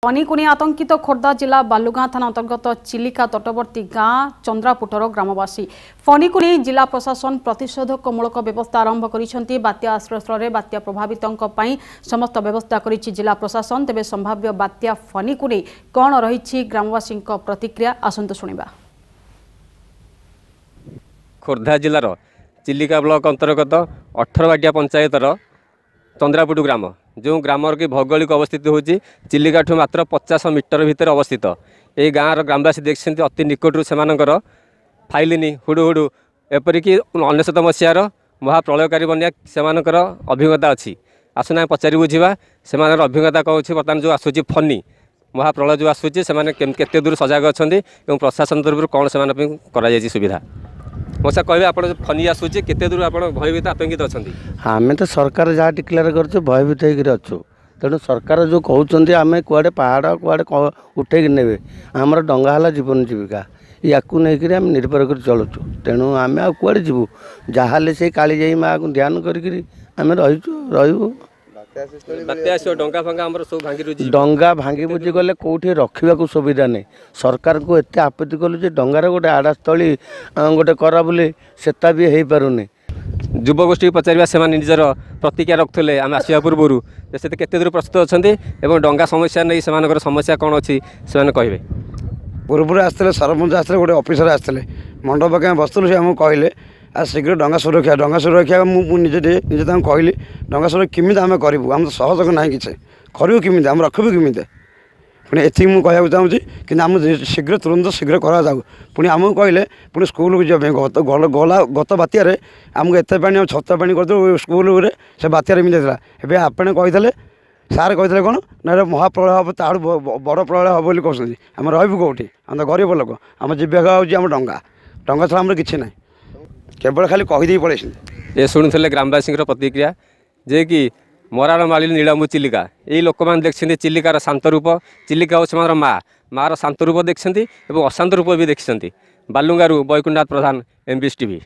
फनिकुनी आतंकित खोर्धा जिला बालुगां थाना अंतर्गत चिलिका तटवर्ती गाँ चंद्रापुटर ग्रामवासी फनिकुनी जिला प्रशासन प्रतिषेधकमूलक व्यवस्था आरंभ कर बात्या आश्रय बात्या प्रभावित समस्त व्यवस्था कर जिला प्रशासन। तेज संभाव्य बात्या फनिकुनी कौन रही ग्रामवासी प्रतिक्रिया आसतु शुणा। खोर्धा जिलार चिलिका ब्लॉक अंतर्गत 18 बाटिया पंचायतर चंद्रापुट ग्राम जो ग्राम की भौगोलिक अवस्थित होची चिलिका ठू मात्र 50 मीटर भितर अवस्थित। ये गाँव ग्रामवासी देखते अति निकटू से फाइलिनी हुडुहुडु एपरिक 19 मसीहार महाप्रलयकारी बनिया से अभिज्ञता अच्छी। आसुना पचारि बुझा से अभिज्ञता कौन अच्छी बर्तमान जो आसूँ फनी महाप्रलय जो आसूँ से दूर सजग अच्छा प्रशासन तरफ कौन से सुविधा मशा कहे आप फनी आसूँ के दूर आप भयभीत आतंकित अच्छा। आम तो सरकार जहाँ डिक्लेयर कर भयभीत होचु तेणु सरकार जो कहते आम कुआड़े पहाड़ कुआड़े उठे ने आमर डंगा है जीवन जीविका या नहीं आम निर्भर कर चलुचु। तेणु आम आ कुआड़े जीवु जहाँ से काली जाई माँ को ध्यान करें रही डंगा भांगी बुझी गले कौटी रखा सुविधा नहीं। सरकार को एत आपत्ति कलु डंगार गोटे आड़ास्थली गोटे करा बोली सेता भी हो पारुनी। युवगोष्ठी पचार से निजर प्रतिक्रिया रखुले आम आसवा पूर्व से केते दूर प्रस्तुत अच्छा डंगा समस्या नहीं से समस्या कौन अच्छी से कहे। पूर्व आसते सरपंच आसते गोटे ऑफिसर आसते मंडप पाखे बसलु से आमको कहले आ शीघ्र डंगा सुरक्षा मुझे कहली डंगा सुरक्षा किमी आम करूँ आम तो सहयोग ना कि करूँ किमी आम रखू किमी पुणी एथि मुझे कहना चाहूँगी कि आम शीघ्र तुरंत शीघ्र करा जाऊ। पुणी आमको कहले पुणी स्कूल को जाए गत बात्यार आमको एत पा छता पा कर स्कूल से बात्यार एमती एवं आपने कही सार कही कौन ना महाप्रलय हम ताड़ बड़ प्रलय हम बोली कहते आम रही कौटी आम तो गरीब लोक आम जीविका हूँ डंगा डंगा छड़ा किसी ना केवल खाली कहीदे पड़े। ये शुणुले ग्रामवासी प्रतिक्रिया जे कि मराड़ माली नीलंबू चिलिका यही लोक मैंने देखते चिलिकार शांत रूप चिलिका और माँ शांत रूप देखते और अशांत रूप भी देखते। बालुंगारू बैकुंठनाथ प्रधान MBS TV।